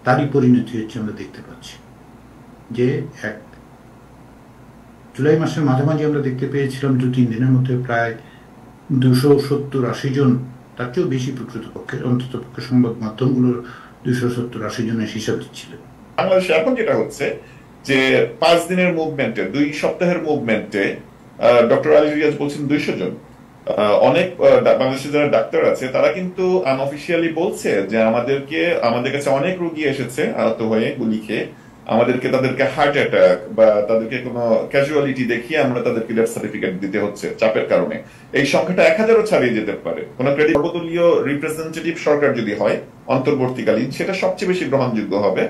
তারই পরিণতি হচ্ছে আমরা দেখতে পাচ্ছি যে এক জুলাই মাসের মাঝামাঝি আমরা দেখতে পেয়েছিলাম 2-3 দিনের মধ্যে প্রায় 270-80 জন, তার চেয়েও বেশি প্রকৃতপক্ষে, অন্তত পক্ষে সংবাদ মাধ্যমগুলোর 270-80 জনের হিসাব দিচ্ছিলেন। বাংলাদেশে এখন যেটা হচ্ছে যে 5 দিনের মুভমেন্টে, 2 সপ্তাহের মুভমেন্টে ডক্টর আলী রিয়াজ বলছেন 200 জন। অনেক বাংলাদেশে যারা ডাক্তার আছে তারা কিন্তু আনঅফিসিয়ালি বলছে যে আমাদের কাছে অনেক রোগী এসেছে আহত হয়ে গুলি খেয়ে, তাদেরকে হার্ট অ্যাটাক বা তাদেরকে কোনো ক্যাজুয়ালিটি দেখিয়ে আমরা তাদেরকে ডেথ সার্টিফিকেট দিতে হচ্ছে চাপের কারণে। এই সংখ্যাটা 1000ও ছাড়িয়ে যেতে পারে। কোন সর্বদলীয় রিপ্রেজেন্টেটিভ সরকার যদি হয় অন্তর্বর্তীকালীন, সেটা সবচেয়ে বেশি গ্রহণযোগ্য হবে।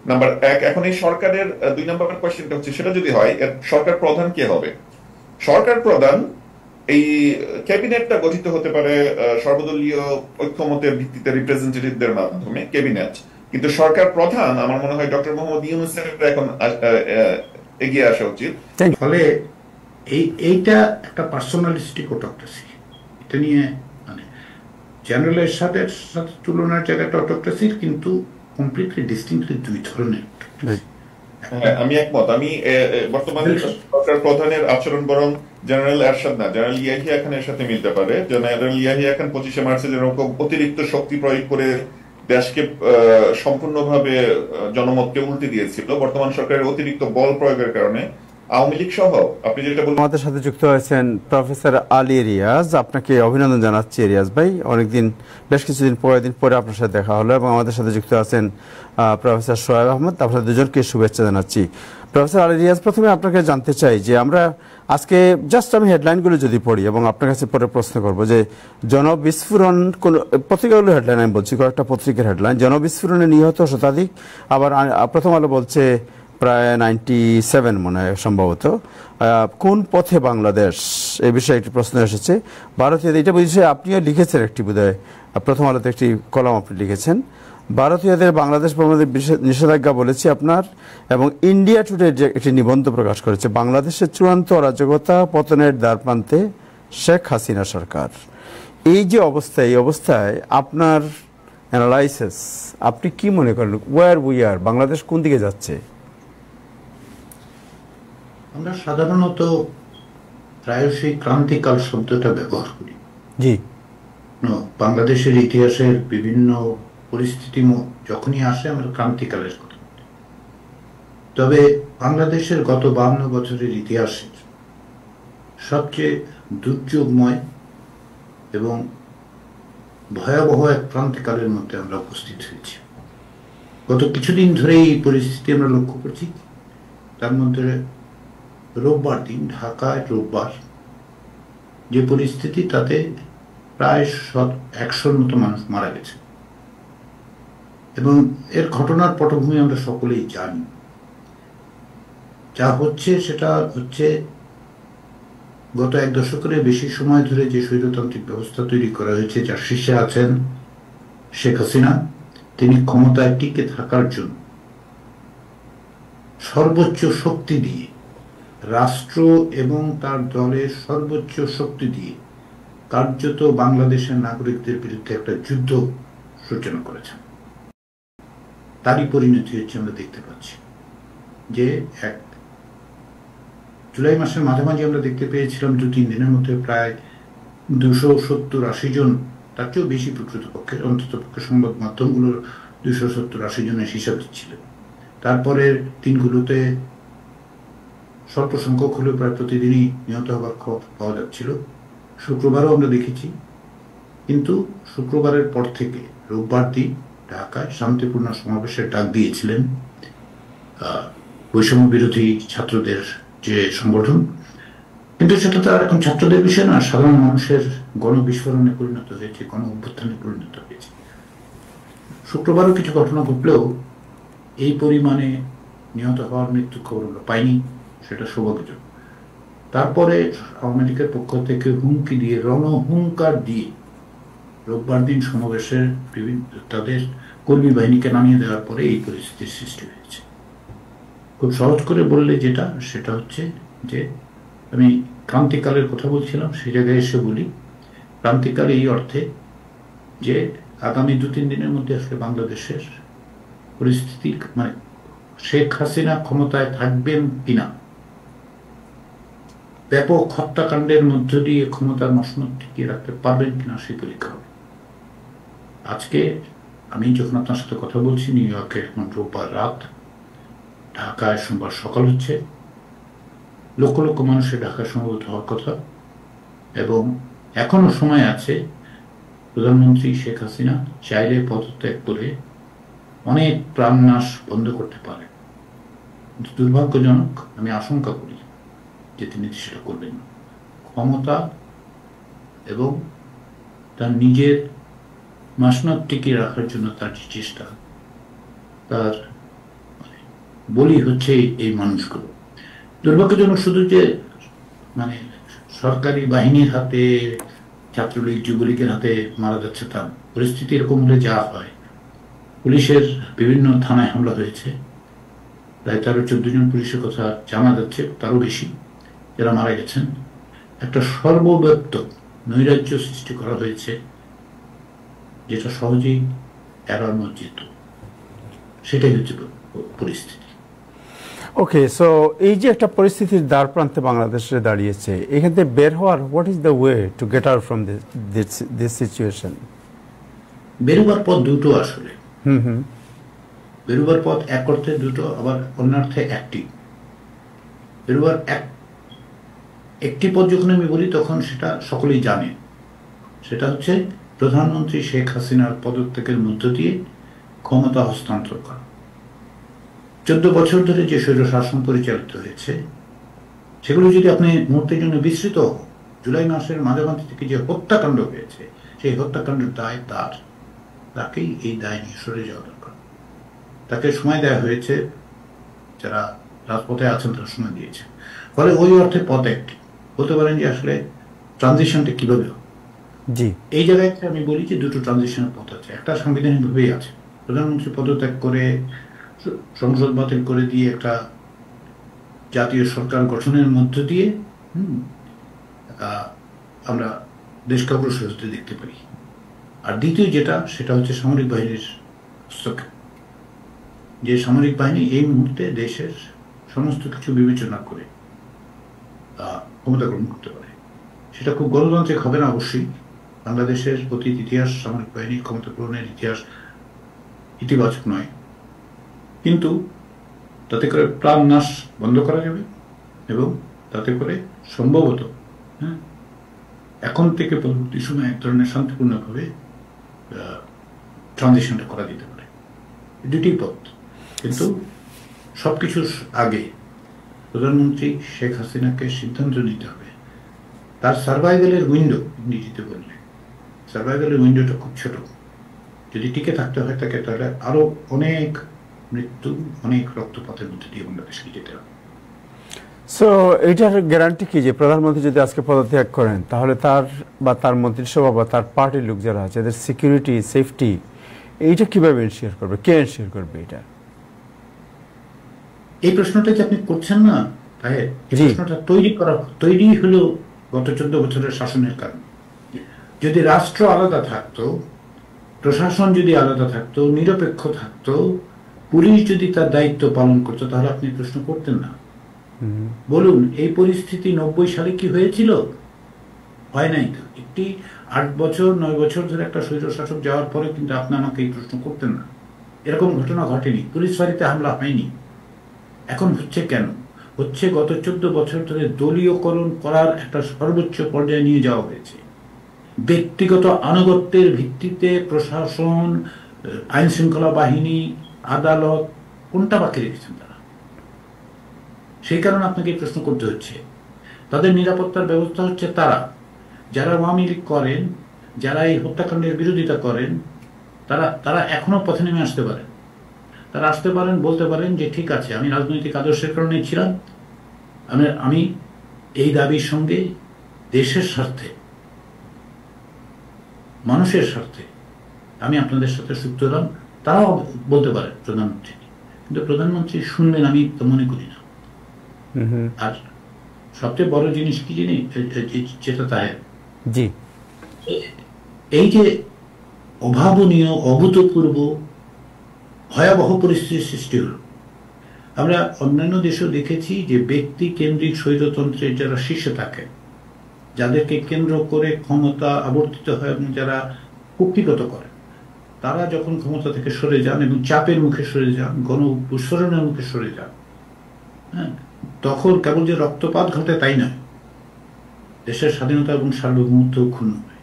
নাম্বার 1, এখন এই সরকারের 2 নম্বর কোয়েশ্চেনটা হচ্ছে সেটা যদি হয়, সরকার প্রধান কে হবে? সরকার প্রধান এই ক্যাবিনেটটা গঠিত হতে পারে সর্বদলীয় ঐক্যমতের ভিত্তিতে রিপ্রেজেন্টেটিভদের মাধ্যমে, ক্যাবিনেট। কিন্তু সরকার প্রধান আমার মনে হয় ডক্টর মোহাম্মদ ইউনূসের এখন এগিয়ে আসা উচিত। ফলে এইটা একটা পার্সোনালিস্টিক অটোক্রেসি। এটা নিয়ে মানে জেনারেলের সাথে তুলনার জায়গাটা অটোক্রেসির, কিন্তু কমপ্লিটলি ডিস্টিংক্টলি 2 ধরনের। আমি একমত। আমি বর্তমানে সরকার প্রধানের আচরণ বরং জেনারেল এরশাদ না, জেনারেল ইয়াহিয়া খানের সাথে মিলতে পারে। জেনারেল ইয়াহিয়া খান 25শে মার্চে যেরকম অতিরিক্ত শক্তি প্রয়োগ করে দেশকে সম্পূর্ণভাবে জনমতকে উল্টে দিয়েছিল, বর্তমান সরকারের অতিরিক্ত বল প্রয়োগের কারণে আওয়ামী লীগ সহ আপনি যেটা বলছেন। আমাদের সাথে যুক্ত হয়েছেন প্রফেসর আলী রিয়াজ। আপনাকে অভিনন্দন জানাচ্ছি রিয়াজ ভাই, বেশ কিছুদিন পরে আপনার সাথে দেখা হলো। এবং আমাদের সাথে যুক্ত আছেন প্রফেসর সোহেব আহমদ। আপনাদের দুজনকে শুভেচ্ছা জানাচ্ছি। প্রফেসর আলী রিয়াজ, প্রথমে আপনাকে জানতে চাই যে আমরা আজকে জাস্ট আমি হেডলাইনগুলো যদি পড়ি এবং আপনার কাছে পরে প্রশ্ন করব যে জনবিস্ফোরণ, কোন পত্রিকাগুলো হেডলাইন আমি বলছি, কয়েকটা পত্রিকার হেডলাইন, জনবিস্ফোরণে নিহত শতাধিক। আবার প্রথম আলো বলছে প্রায় 97 মনে হয় সম্ভবত। কোন পথে বাংলাদেশ, এই বিষয়ে একটি প্রশ্ন এসেছে। ভারতীয়, এটা বিষয়ে আপনিও লিখেছেন একটি, বোধহয় প্রথম আলোতে একটি কলাম আপনি লিখেছেন। ভারতীয়দের বাংলাদেশ ভ্রমণের নিষেধাজ্ঞা বলেছি আপনার, এবং ইন্ডিয়া টুডে যে একটি নিবন্ধ প্রকাশ করেছে, বাংলাদেশের চূড়ান্ত অরাজকতা, পতনের দ্বারপ্রান্তে শেখ হাসিনা সরকার। এই যে অবস্থা, এই অবস্থায় আপনার অ্যানালাইসিস, আপনি কি মনে করেন, ওয়ার উই আর, বাংলাদেশ কোন দিকে যাচ্ছে? আমরা সাধারণত প্রায়শই ক্রান্তিকাল শব্দটা ব্যবহার করি। জি, বাংলাদেশের ইতিহাসের বিভিন্ন পরিস্থিতি যখনই আসে আমরা ক্রান্তিকালের কথা। তবে বাংলাদেশের গত 52 বছরের ইতিহাসের সবচেয়ে দুর্যোগময় এবং ভয়াবহ এক ক্রান্তিকালের মধ্যে আমরা উপস্থিত হয়েছি। গত কিছুদিন ধরে এই পরিস্থিতি আমরা লক্ষ্য করছি। তার মধ্যে রোববার দিন ঢাকায় যে পরিস্থিতি, তাতে প্রায় 100-র মতো মানুষ মারা গেছে। এবং এর ঘটনার পটভূমি আমরা সকলেই জানি। যা হচ্ছে সেটা হচ্ছে গত 1 দশকের বেশি সময় ধরে যে স্বৈরতান্ত্রিক ব্যবস্থা তৈরি করা হয়েছে, যার শীর্ষে আছেন শেখ হাসিনা। তিনি ক্ষমতায় টিকে থাকার জন্য সর্বোচ্চ শক্তি দিয়ে, রাষ্ট্র এবং তার দলের সর্বোচ্চ শক্তি দিয়ে কার্যত বাংলাদেশের নাগরিকদের বিরুদ্ধে একটা যুদ্ধ সূচনা করেছেন। তারই পরিণতি হচ্ছে আমরা দেখতে পাচ্ছি যে এক জুলাই মাসের মাঝামাঝি আমরা দেখতে পেয়েছিলাম 2-3 দিনের মধ্যে প্রায় 270-80 জন, তার চেয়েও বেশি প্রকৃতপক্ষে, অন্তত পক্ষে সংবাদ মাধ্যমগুলোর 270-80 জনের হিসাব দিচ্ছিলেন। তারপরের দিনগুলোতে স্বল্প সংখ্যক হলেও প্রায় প্রতিদিনই নিহত হবার খবর পাওয়া যাচ্ছিল। শুক্রবারও আমরা দেখেছি। কিন্তু শুক্রবারের পর থেকে রোববার দিন ঢাকায় শান্তিপূর্ণ সমাবেশের ডাক দিয়েছিলেন বৈষম্য বিরোধী ছাত্রদের যে সংগঠন। কিন্তু সেটা তো আর এখন ছাত্রদের বিষয় না, সাধারণ মানুষের গণবিস্ফোরণে পরিণত হয়েছে, গণ অভ্যুত্থানে পরিণত হয়েছে। শুক্রবারও কিছু ঘটনা ঘটলেও এই পরিমাণে নিহত হওয়ার মৃত্যুর খবর আমরা পাইনি, সেটা সৌভাগ্যজনক। তারপরে আওয়ামী লীগের পক্ষ থেকে হুমকি দিয়ে, রণহুঙ্কার দিয়ে রোববার দিন সমাবেশের তাদের কর্মী বাহিনীকে নামিয়ে দেওয়ার পরে এই পরিস্থিতির সৃষ্টি হয়েছে। খুব সহজ করে বললে সেটা হচ্ছে যে, আমি ক্রান্তিকালের কথা বলছিলাম, সেই জায়গায় এসে বলি ক্রান্তিকাল এই অর্থে যে আগামী 2-3 দিনের মধ্যে আসলে বাংলাদেশের পরিস্থিতি মানে শেখ হাসিনা ক্ষমতায় থাকবেন কিনা, ব্যাপক হত্যাকাণ্ডের মধ্য দিয়ে ক্ষমতার মসনদ টিকিয়ে রাখতে পারবেন কিনা সেই পরীক্ষা হবে। আজকে আমি যখন আপনার সাথে কথা বলছি, নিউ ইয়র্কে এখন রোববার রাত, ঢাকায় সোমবার সকাল হচ্ছে, লক্ষ লক্ষ মানুষের ঢাকায় সমবেত হওয়ার কথা, এবং এখনো সময় আছে। প্রধানমন্ত্রী শেখ হাসিনা চাইলে পদত্যাগ করে অনেক প্রাণনাশ বন্ধ করতে পারে, কিন্তু দুর্ভাগ্যজনক, আমি আশঙ্কা করি যে তিনি সেটা করবেন না। ক্ষমতা এবং তার নিজের মাসনদ টিকিয়ে রাখার জন্য তার যে চেষ্টা, তার বলি হচ্ছে এই মানুষগুলো। দুর্ভাগ্যজনক শুধু যে সরকারি বাহিনীর হাতে, ছাত্রলীগ যুবলীগের হাতে মারা যাচ্ছে তা। পরিস্থিতি এরকম হলে যা হয়, পুলিশের বিভিন্ন থানায় হামলা হয়েছে, প্রায় 13-14 জন পুলিশের কথা জানা যাচ্ছে, তারও বেশি যারা মারা গেছেন। একটা সর্বব্যাপ্ত নৈরাজ্য সৃষ্টি করা হয়েছে, যেটা সহজেই এড়ানো যেত। সেটাই হচ্ছে পরিস্থিতি। ওকে, সো এই যে একটা পরিস্থিতির দ্বার প্রান্তে বাংলাদেশে দাঁড়িয়েছে, এখান থেকে বের হওয়ার what is the way to get out from this situation? বেরোবার পথ দুটো আসলে। বেরোবার পথ এক অর্থে দুটো, আবার অন্য অর্থে একটি। বেরোবার একটি পথ যখন আমি বলি তখন সেটা সকলেই জানে, সেটা হচ্ছে প্রধানমন্ত্রী শেখ হাসিনার পদত্যাগের মধ্য দিয়ে ক্ষমতা হস্তান্তর করা। 14 বছর ধরে যে স্বৈরশাসন পরিচালিত হয়েছে, সেগুলো যদি আপনি মুহূর্তের জন্য বিস্মৃত, জুলাই মাসের মাঝামাঝি থেকে যে হত্যাকাণ্ড হয়েছে, সেই হত্যাকাণ্ডের দায় তাকেই এই দায় নিয়ে সরে যাওয়া দরকার। তাকে সময় দেওয়া হয়েছে, যারা রাজপথে আছেন তারা সময় দিয়েছে। ফলে ওই অর্থে পথ একটি। বলতে পারেন যে আসলে ট্রানজিশনটা কিভাবে হবে। জি, এই জায়গায় আমি বলি যে দুটো ট্রানজিশনের পথ আছে। একটা সাংবিধানিক ভাবেই আছে, প্রধানমন্ত্রী পদত্যাগ করে সংসদ বাতিল করে দিয়ে একটা জাতীয় সরকার গঠনের মধ্য দিয়ে আমরা দেশকে অগ্রসর হতে দেখতে পারি। আর দ্বিতীয় যেটা, সেটা হচ্ছে সামরিক বাহিনীর হস্তক্ষেপ। যে সামরিক বাহিনী এই মুহূর্তে দেশের সমস্ত কিছু বিবেচনা করে ক্ষমতা গ্রহণ করতে পারে। সেটা খুব গণতান্ত্রিক হবে না অবশ্যই। বাংলাদেশের অতীত ইতিহাস, সামরিক বাহিনীর ক্ষমতা গ্রহণের ইতিহাস ইতিবাচক নয়, কিন্তু তাতে করে প্রাণ নাশ বন্ধ করা যাবে, এবং তাতে করে সম্ভবত এখন থেকে পরবর্তী সময় এক ধরনের শান্তিপূর্ণভাবে ট্রানজিশনটা করা যেতে পারে। দুটি পথ, কিন্তু সবকিছুর আগে প্রধানমন্ত্রী শেখ হাসিনাকে সিদ্ধান্ত নিতে হবে। তার সার্ভাইভালের উইন্ডো, ইংরেজিতে বললে সার্ভাইভালের উইন্ডোটা খুব ছোট। যদি টিকে থাকতে হয় তাকে, তাহলে আরো অনেক মৃত্যু, অনেক রক্তপাতের মধ্যে দিয়ে বাংলাদেশকে যেতে হবে। সো এইটার গ্যারান্টি কি যে প্রধানমন্ত্রী যদি আজকে পদত্যাগ করেন, তাহলে তার বা তার মন্ত্রিসভা বা তার পার্টির লোক যারা আছে, এদের সিকিউরিটি, সেফটি, এইটা কিভাবে এনশিওর করবে? কে এনশিওর করবে এটা? এই প্রশ্নটা যে আপনি করছেন না, তাই এই প্রশ্নটা তৈরি হলো গত 14 বছরের শাসনের কারণে। যদি রাষ্ট্র আলাদা থাকতো, প্রশাসন যদি আলাদা থাকতো, নিরপেক্ষ থাকতো, পুলিশ যদি তার দায়িত্ব পালন করতো, তাহলে আপনি প্রশ্ন করতেন না। বলুন, এই পরিস্থিতি 90 সালে কি হয়েছিল? হয় নাই তো। একটি 8 বছর 9 বছর ধরে একটা স্বৈরশাসক যাওয়ার পরে কিন্তু আপনি আমাকে এই প্রশ্ন করতেন না। এরকম ঘটনা ঘটেনি, পুলিশ ফাঁড়িতে হামলা হয়নি। এখন হচ্ছে কেন? হচ্ছে গত 14 বছর ধরে দলীয়করণ করার একটা সর্বোচ্চ পর্যায়ে নিয়ে যাওয়া হয়েছে। ব্যক্তিগত আনুগত্যের ভিত্তিতে প্রশাসন, আইন শৃঙ্খলা বাহিনী, আদালত কোনটা বাকি রেখেছেন তারা? সেই কারণে আপনাকে এই প্রশ্ন করতে হচ্ছে। তাদের নিরাপত্তার ব্যবস্থা হচ্ছে তারা যারা আওয়ামী লীগ করেন, যারা এই হত্যাকাণ্ডের বিরোধিতা করেন, তারা এখনো পথে নেমে আসতে পারেন। তারা আসতে পারেন, বলতে পারেন যে ঠিক আছে, আমি রাজনৈতিক আদর্শের কারণে ছিলাম, আমি এই দাবির সঙ্গে দেশের স্বার্থে, মানুষের স্বার্থে আমি আপনাদের সাথে যুক্ত হলাম। তারাও বলতে পারে প্রধানমন্ত্রী, কিন্তু প্রধানমন্ত্রী শুনবেন আমি তো মনে করি না। আর সবচেয়ে বড় জিনিস কি জানি, যেটা তাই জি, এই যে অভাবনীয়, অভূতপূর্ব ভয়াবহ পরিস্থিতির সৃষ্টি হলো। আমরা অন্যান্য দেশেও দেখেছি যে ব্যক্তি কেন্দ্রিক স্বৈরতন্ত্রের যারা শীর্ষে থাকে, যাদেরকে কেন্দ্র করে ক্ষমতা আবর্তিত হয় এবং যারা কুক্ষিগত করে, তারা যখন ক্ষমতা থেকে সরে যান এবং চাপের মুখে সরে যান, গণ অভ্যুত্থানের মুখে সরে যান, হ্যাঁ, তখন কেবল যে রক্তপাত ঘটে তাই নয়, দেশের স্বাধীনতা এবং সার্বভৌমত্ব ক্ষুণ্ণ হয়।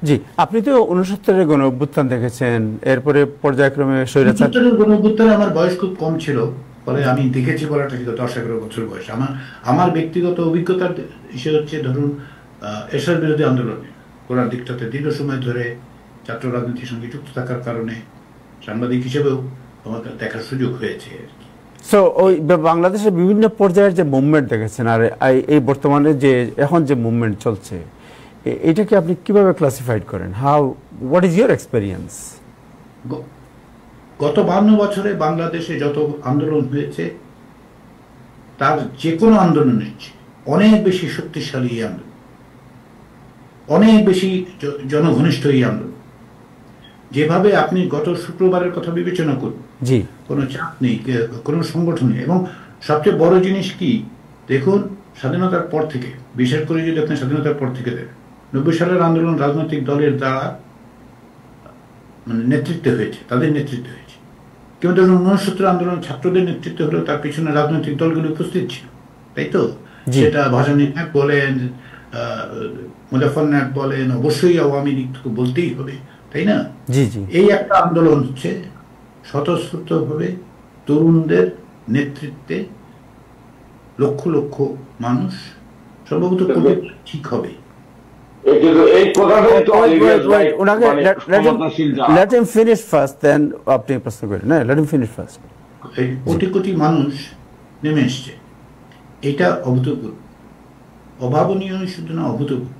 জি, আপনি তো 69-এর গণ অভ্যুত্থান দেখেছেন, এরপরে পর্যায়ক্রমে স্বৈরাচার। 69-এর গণ অভ্যুত্থানে আমার বয়স খুব কম ছিল, ফলে আমি দেখেছি বলাটা ঠিক 10-11 বছর বয়স। আমার ব্যক্তিগত অভিজ্ঞতার হিসেবে হচ্ছে, ধরুন এরশাদ বিরোধী আন্দোলনে গোড়ার দিকটাতে দীর্ঘ সময় ধরে ছাত্র রাজনীতির সঙ্গে যুক্ত থাকার কারণে সাংবাদিক হিসেবেও আমাকে দেখার সুযোগ হয়েছে আর কি। সো ওই বাংলাদেশের বিভিন্ন পর্যায়ের যে মুভমেন্ট দেখেছেন, আর এই বর্তমানে যে এখন যে মুভমেন্ট চলছে, এটাকে আপনি কিভাবে ক্লাসিফাইড করেন? What is your experience? গত 52 বছরে বাংলাদেশে যত আন্দোলন হয়েছে, তার যে কোনো আন্দোলনের চেয়ে অনেক বেশি শক্তিশালী এই আন্দোলন, অনেক বেশি জনঘনিষ্ঠ এই আন্দোলন। যেভাবে আপনি গত শুক্রবারের কথা বিবেচনা করুন, জি, কোনো চাপ নেই, কোনো সংগঠন নেই। এবং সবচেয়ে বড় জিনিস কি, দেখুন স্বাধীনতার পর থেকে, বিশেষ করে যদি আপনি স্বাধীনতার পর থেকে দেখেন, 90 সালের আন্দোলন রাজনৈতিক দলের দ্বারা মানে নেতৃত্বে হয়েছে, তাদের নেতৃত্বে হয়েছে। কিন্তু ধরুন 69 আন্দোলন ছাত্রদের নেতৃত্বে হলেও তার পিছনে রাজনৈতিক দলগুলো উপস্থিত ছিল, তাই তো? সেটা ভাসানী নায়ক বলেন, মুজাফফর নায়ক বলেন, অবশ্যই আওয়ামী লীগ বলতেই হবে, তাই না? জি জি। এই একটা আন্দোলন হচ্ছে স্বতঃস্ফূর্তভাবে তরুণদের নেতৃত্বে লক্ষ লক্ষ মানুষ, সম্ভবত ঠিক হবে। এই কথাটাই তো let him finish first, then আপনি প্রশ্ন করেন। না, let him finish first. এই কোটি কোটি মানুষ নেমে এসছে, এটা অভূতপূর্ব, অভাবনীয় শুধু না, অভূতপূর্ব,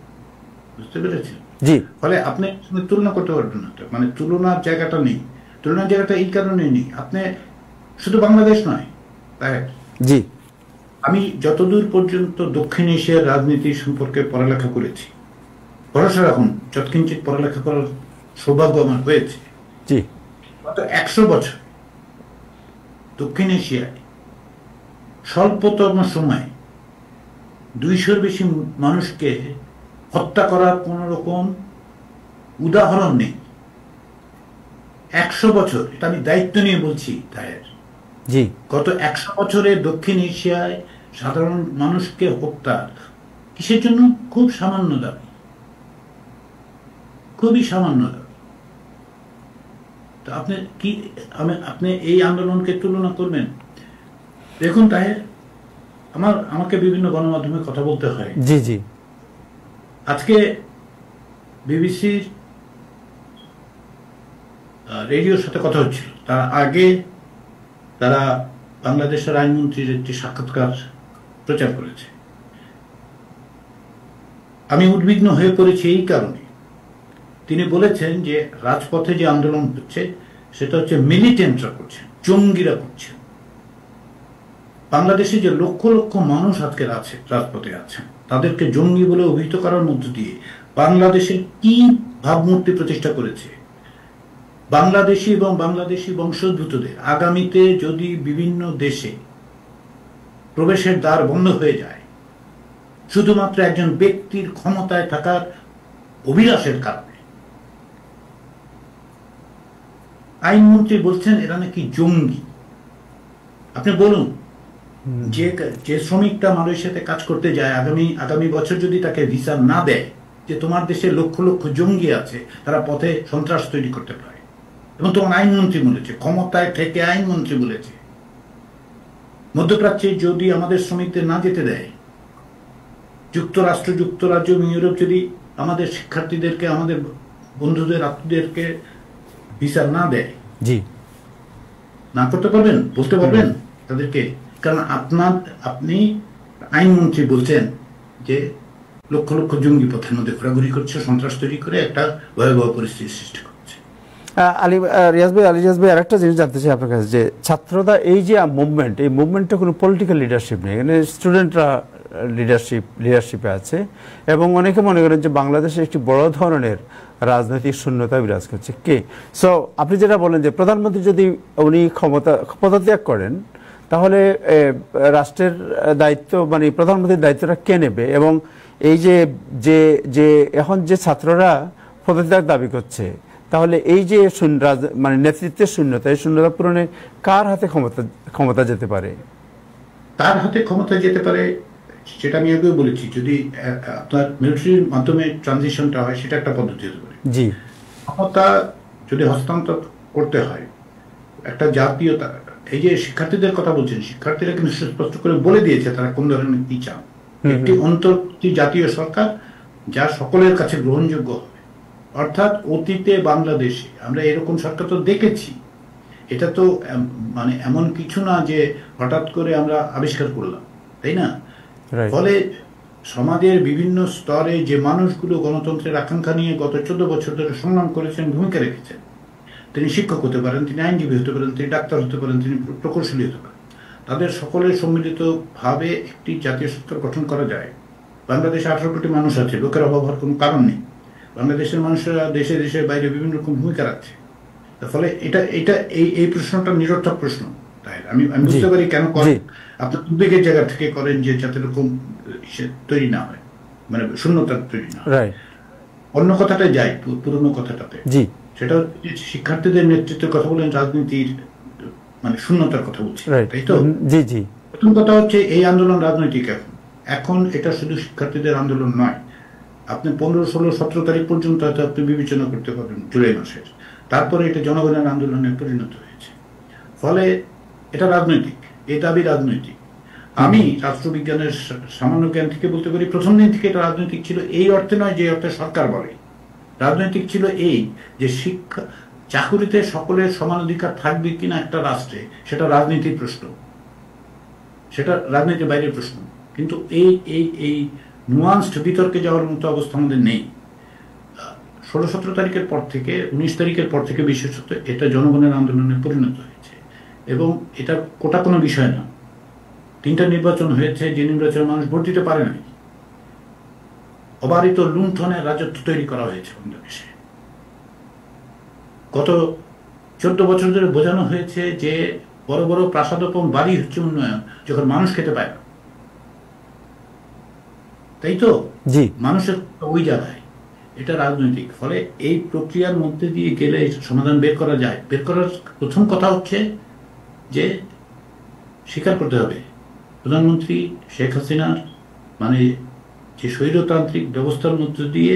বুঝতে পেরেছেন? জি। ফলে আপনি তুলনা করতে পারবেন না, মানে তুলনার জায়গাটা নেই। তুলনার জায়গাটা এই কারণে নেই, আপনি শুধু বাংলাদেশ নয়, তাই জি, আমি যতদূর পর্যন্ত দক্ষিণ এশিয়ার রাজনীতি সম্পর্কে পড়ালেখা করেছি, ভরসা রাখুন, যৎকিঞ্চিত পড়ালেখা করার সৌভাগ্য আমার হয়েছে, জি, গত 100 বছর দক্ষিণ এশিয়ায় স্বল্পতম সময় 200-র বেশি মানুষকে হত্যা করার কোন রকম উদাহরণ নেই। 100 বছর, এটা আমি দায়িত্ব নিয়ে বলছি তাহের, জি, গত 100 বছরে দক্ষিণ এশিয়ায় সাধারণ মানুষকে হত্যা কিসের জন্য? খুব সামান্য দাবি, খুবই সামান্য দাবি। তো আপনি কি আপনি এই আন্দোলনকে তুলনা করবেন? দেখুন তাহের, আমাকে বিভিন্ন গণমাধ্যমে কথা বলতে হয়। জি জি। আজকে বিবিসির রেডিওর সাথে কথা হচ্ছিল, তার আগে তারা বাংলাদেশের আইনমন্ত্রীর একটি সাক্ষাৎকার প্রচার করেছে। আমি উদ্বিগ্ন হয়ে পড়েছি এই কারণে, তিনি বলেছেন যে রাজপথে যে আন্দোলন হচ্ছে সেটা হচ্ছে মিলিটেন্টরা করছেন, জঙ্গিরা করছেন। বাংলাদেশে যে লক্ষ লক্ষ মানুষ আজকের আছে, রাজপথে আছেন, তাদেরকে জঙ্গি বলে অভিহিত করার মধ্য দিয়ে বাংলাদেশের কি ভাবমূর্তি প্রতিষ্ঠা করেছে? বাংলাদেশি এবং বাংলাদেশি বংশোদ্ভূতদের আগামীতে যদি বিভিন্ন দেশে প্রবেশের দ্বার বন্ধ হয়ে যায় শুধুমাত্র একজন ব্যক্তির ক্ষমতায় থাকার অভিলাষের কারণে, আইনমন্ত্রী বলছেন এরা নাকি জঙ্গি। আপনি বলুন, যে শ্রমিকটা মালয়েশিয়াতে কাজ করতে যায়, আগামী বছর যদি তাকে ভিসা না দেয়, যে তোমার দেশে লক্ষ লক্ষ জঙ্গি আছে, তারা পথে সন্ত্রাস তৈরি করতে পারে, এবং তোমার আইনমন্ত্রী বলেছে, ক্ষমতায় থেকে আইনমন্ত্রী বলেছে, মধ্যপ্রাচ্যে যদি আমাদের শ্রমিকদের না যেতে দেয়, যুক্তরাষ্ট্র, যুক্তরাজ্য এবং ইউরোপ যদি আমাদের শিক্ষার্থীদেরকে, আমাদের বন্ধুদের, আত্মীয়দেরকে ভিসা না দেয়, জি, না করতে পারবেন, বলতে পারবেন তাদেরকে? কারণ আপনি আইনমন্ত্রী বলছেন যে লক্ষ লক্ষ জঙ্গি পথের মধ্যে ঘোরাঘুরি করছে, সন্ত্রাস তৈরি করে একটা ভয়াবহ পরিস্থিতি সৃষ্টি করছে। রিয়াজ ভাই আরেকটা জিনিস জানতে চাই আপনার কাছে, যে ছাত্ররা এই যে মুভমেন্ট, এই মুভমেন্টটা কোনো পলিটিক্যাল লিডারশিপ নেই, এখানে স্টুডেন্টরা লিডারশিপে আছে, এবং অনেকে মনে করেন যে বাংলাদেশে একটি বড় ধরনের রাজনৈতিক শূন্যতা বিরাজ করছে। কে? সো আপনি যেটা বলেন যে প্রধানমন্ত্রী যদি উনি পদত্যাগ করেন, তাহলে রাষ্ট্রের দায়িত্ব মানে প্রধানমন্ত্রীর দায়িত্বটা কে নেবে? এবং এই যে যে যে এখন যে ছাত্ররা পদত্যাগ দাবি করছে, তাহলে এই যে মানে নেতৃত্বের শূন্যতা, এই শূন্যতা পূরণে কার হাতে ক্ষমতা যেতে পারে? তার হাতে ক্ষমতা যেতে পারে, সেটা আমি আগেও বলেছি, যদি আপনার মিলিটারির মাধ্যমে ট্রানজিশনটা হয়, সেটা একটা পদ্ধতি হতে পারে। জি, ক্ষমতা যদি হস্তান্তর করতে হয় একটা জাতীয়তা, এই যে শিক্ষার্থীদের কথা বলছেন, শিক্ষার্থীরা কিন্তু সুস্পষ্ট করে বলে দিয়েছে তারা কোন ধরনের কি চান। একটি অন্তর্বর্তী জাতীয় সরকার যা সকলের কাছে গ্রহণযোগ্য হবে। অর্থাৎ অতীতে বাংলাদেশে আমরা এরকম সরকার তো দেখেছি, এটা তো মানে এমন কিছু না যে হঠাৎ করে আমরা আবিষ্কার করলাম, তাই না? ফলে সমাজের বিভিন্ন স্তরে যে মানুষগুলো গণতন্ত্রের আকাঙ্ক্ষা নিয়ে গত 14 বছর ধরে সংগ্রাম করেছেন, ভূমিকা রেখেছেন, তিনি শিক্ষক হতে পারেন, তিনি আইনজীবী হতে পারেন, তিনি ডাক্তার হতে পারেন, তিনি প্রকৌশলী হতে পারেন, তাদের সকলের সম্মিলিত ভাবে একটি জাতীয় সরকার গঠন করা যায়। বাংলাদেশে 18 কোটি মানুষ আছে, লোকের অভাব হওয়ার কোনো কারণ নেই। বাংলাদেশের মানুষেরা দেশে দেশের বাইরে বিভিন্ন রকম ভূমিকা রাখছে। ফলে এটা এটা এই প্রশ্নটা নিরর্থক প্রশ্ন। তাই আমি বুঝতে পারি কেন করেন, আপনার উদ্বেগের জায়গা থেকে করেন, যে যাতে এরকম তৈরি না হয়, মানে শূন্যতা তৈরি না হয়। অন্য কথাটা যাই, পুরনো কথাটাতে, সেটা শিক্ষার্থীদের নেতৃত্বের কথা বলেন, রাজনীতির মানে শূন্যতার কথা বলছি, তাই তো? প্রথম কথা হচ্ছে এই আন্দোলন রাজনৈতিক। এখন এটা শুধু শিক্ষার্থীদের আন্দোলন নয়। আপনি 15, 16, 17 তারিখ পর্যন্ত হয়তো আপনি বিবেচনা করতে পারবেন জুলাই মাসের, তারপরে এটা জনগণের আন্দোলনে পরিণত হয়েছে। ফলে এটা রাজনৈতিক, এই দাবি রাজনৈতিক। আমি রাষ্ট্রবিজ্ঞানের সামান্য জ্ঞান থেকে বলতে পারি, প্রথম দিন থেকে এটা রাজনৈতিক ছিল। এই অর্থে নয় যে অর্থে সরকার বলে, রাজনৈতিক ছিল এই যে শিক্ষা চাকুরিতে সকলের সমান অধিকার থাকবে কিনা একটা রাষ্ট্রে, সেটা রাজনীতির প্রশ্ন, সেটা রাজনীতির বাইরের প্রশ্ন। কিন্তু এই এই এই নুয়ান্সড বিতর্কে যাওয়ার মতো অবস্থা আমাদের নেই। 16-17 তারিখের পর থেকে, 19 তারিখের পর থেকে বিশেষত এটা জনগণের আন্দোলনে পরিণত হয়েছে। এবং এটা কোটা কোনো বিষয় না। 3টা নির্বাচন হয়েছে, যে নির্বাচনে মানুষ ভোট দিতে পারে নাই। অবারিত লুণ্ঠনের রাজত্ব তৈরি করা হয়েছে বাংলাদেশে। গত 14 বছর ধরে বোঝানো হয়েছে যে বড় বড় প্রাসাদোপম বাড়ি হচ্ছে উন্নয়ন, যখন মানুষ খেতে পায় না, তাই তো? মানুষের ওই জায়গায় এটা রাজনৈতিক। ফলে এই প্রক্রিয়ার মধ্যে দিয়ে গেলে সমাধান বের করা যায়। বের করার প্রথম কথা হচ্ছে যে স্বীকার করতে হবে প্রধানমন্ত্রী শেখ হাসিনার মানে যে স্বৈরতান্ত্রিক ব্যবস্থার মধ্যে দিয়ে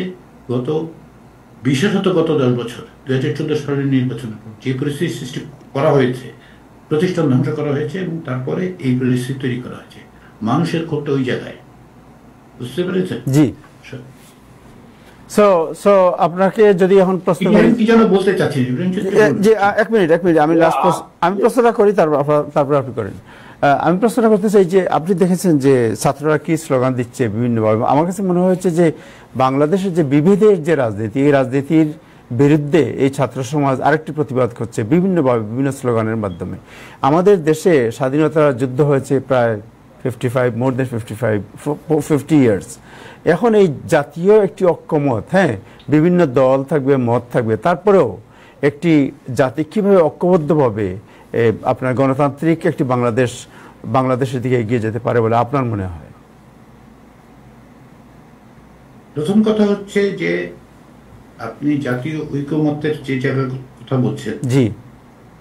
বিশেষত গত 10 বছর 2014 সালের নির্বাচনের পর যে পরিস্থিতি সৃষ্টি করা হয়েছে, প্রতিষ্ঠান ধ্বংস করা হয়েছে এবং তারপরে এই পরিস্থিতি তৈরি করা হয়েছে, মানুষের ক্ষোভটা ওই জায়গায়। বুঝতে পেরেছেন? জি। সো আপনাকে যদি এখন প্রশ্ন করি, কি যেন বলতে চাচ্ছি, যে এক মিনিট আমি প্রশ্নটা করি, তারপর আপনি করেন। আমি প্রশ্নটা করতে চাই যে আপনি দেখেছেন যে ছাত্ররা কি স্লোগান দিচ্ছে বিভিন্নভাবে। আমার কাছে মনে হয়েছে যে বাংলাদেশের যে বিভেদের যে রাজনীতি, এই রাজনীতির বিরুদ্ধে এই ছাত্র সমাজ আরেকটি প্রতিবাদ করছে বিভিন্নভাবে, বিভিন্ন স্লোগানের মাধ্যমে। আমাদের দেশে স্বাধীনতার যুদ্ধ হয়েছে প্রায় 50 ইয়ার্স। এখন এই জাতীয় একটি ঐক্যমত, বিভিন্ন দল থাকবে, মত থাকবে, তারপরেও একটি জাতি কিভাবে ঐক্যবদ্ধভাবে আপনার গণতান্ত্রিক একটি বাংলাদেশের দিকে এগিয়ে যেতে পারে বলে আপনার মনে হয়? প্রথম কথা হচ্ছে যে আপনি জাতীয় ঐক্যমতের যে জায়গার কথা বলছেন,